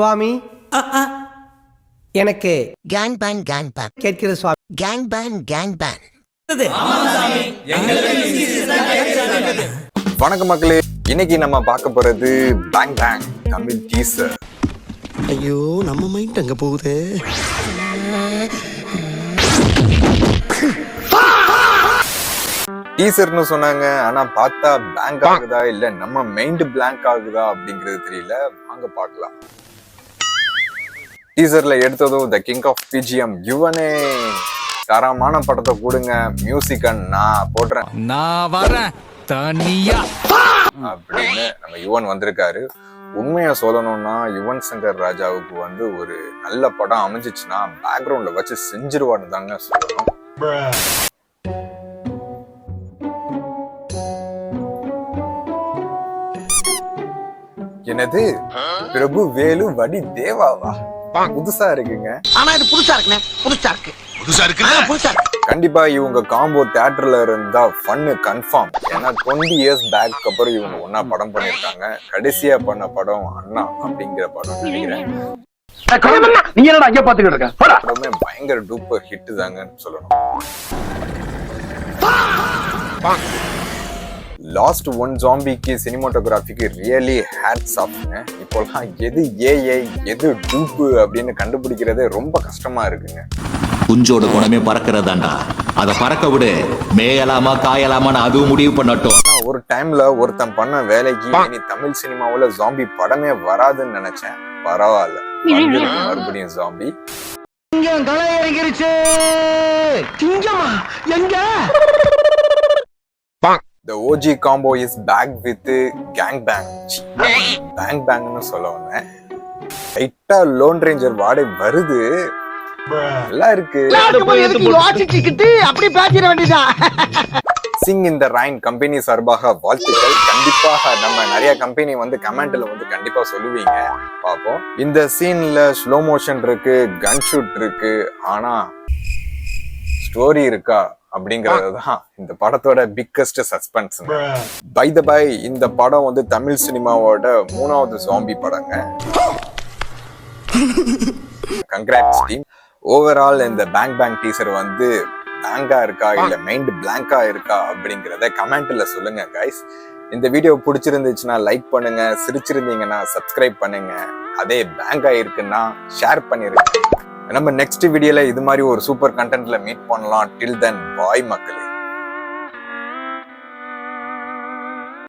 சுவாமி எனக்கு gang pan கேட்கிறது சுவாமி. Gang pan வணக்கம் மக்களே, இன்னைக்கு நம்ம பார்க்க போறது பேங் பேங் தமிழ் டீசர். ஐயோ நம்ம மைண்ட் அங்க போகுது. டீசர்னு சொன்னாங்க, ஆனா பார்த்தா பேங்க் ஆகுதா இல்ல நம்ம மைண்ட் பிளாங்க் ஆகுதா அப்படிங்கிறது தெரியல. வாங்க பார்க்கலாம். டீசர்ல எடுத்ததும் த கிங் ஆஃப் பிஜிஎம் யுவனே தரமான படத்தை கொடுங்க, மியூசிக் நான் போடுறேன், நான் வரேன் தனியா அப்படின்னு நம்ம யுவன் வந்திருக்காரு. உண்மையா சொல்லணும்னா யுவன் சங்கர் ராஜாவுக்கு வந்து ஒரு நல்ல படம் அமைஞ்சிச்சுன்னா பேக்ரவுண்ட்ல வச்சு செஞ்சிருவான்னு தாங்க சொல்லணும். என்னது பிரபு வேலு வடி தேவாவா? புதுசா இருக்குங்க. ஆனா இது புதுசா இருக்கு. கண்டிப்பா இவங்க காம்போ தியேட்டர்ல இருந்தா ஃபன்னு கன்ஃபார்ம். ஏன்னா 20 இயர்ஸ் பேக் அப்புறம் இவங்க ஒன்னா படம் பண்ணிருக்காங்க. கடைசியா பண்ண படம் அண்ணா அப்படிங்கிற படம் நினைக்கிறேன். படமே பயங்கர டூப்பர் ஹிட் தாங்கன்னு சொல்லணும். லாஸ்ட் ஒன் ஜாம்பிக்கு சினிமாட்டோகிராஃபிக்கு ரியலி ஹேட்ஸ் ஆஃப்ங்க. இப்போலாம் எது ஏஐ எது டூப்பு அப்படின்னு கண்டுபிடிக்கிறதே ரொம்ப கஷ்டமா இருக்குங்க. குஞ்சோட குணமே பறக்கிறதாண்டா, அதை பறக்க விடு, மேயலாமா காயலாமான்னு அதுவும் முடிவு பண்ணட்டும். ஒரு டைம்ல ஒருத்தன் பண்ண வேலைக்கு இனி தமிழ் சினிமாவுல ஜாம்பி படமே வராதுன்னு நினைச்சேன். பரவாயில்ல, மறுபடியும் zombie. The OG combo is back with gang bang. Bang bang னு சொல்ல வந்தேன். லைட்டா லோன் ரேஞ்சர் வாடை வருது. நல்லா இருக்கு. சிங் இந்த ரைன் கம்பெனி சார்பாக வாழ்த்துக்கள். கண்டிப்பாக நம்ம நிறைய கம்பெனி வந்து கமெண்ட்ல வந்து கண்டிப்பா சொல்லுவீங்க, பாப்போம். இந்த சீன்ல ஸ்லோ மோஷன் இருக்கு, கன் ஷூட் இருக்கு, ஆனா ஸ்டோரி இருக்கா அப்படிங்கறதுதான் இந்த படத்தோட biggest suspense. By the by, இந்த படம் வந்து தமிழ் சினிமாவோட 3வது ஜாம்பி படங்க. Congrats team. ஓவரால் இந்த பேங் பேங் டீசர் வந்து பேங்கா இருக்கா இல்ல மைண்ட் பிளாங்கா இருக்கா அப்படிங்கறத கமெண்ட்ல சொல்லுங்க கைஸ். இந்த வீடியோ பிடிச்சிருந்துச்சுன்னா லைக் பண்ணுங்க, சிரிச்சிருந்தீங்கன்னா சப்ஸ்கிரைப் பண்ணுங்க, அதே பேங்கா இருக்குன்னா ஷேர் பண்ணிருங்க. நம்ம நெக்ஸ்ட் வீடியோல இது மாதிரி ஒரு சூப்பர் கண்டென்ட்ல மீட் பண்ணலாம். டில் தென் பாய் மக்களே.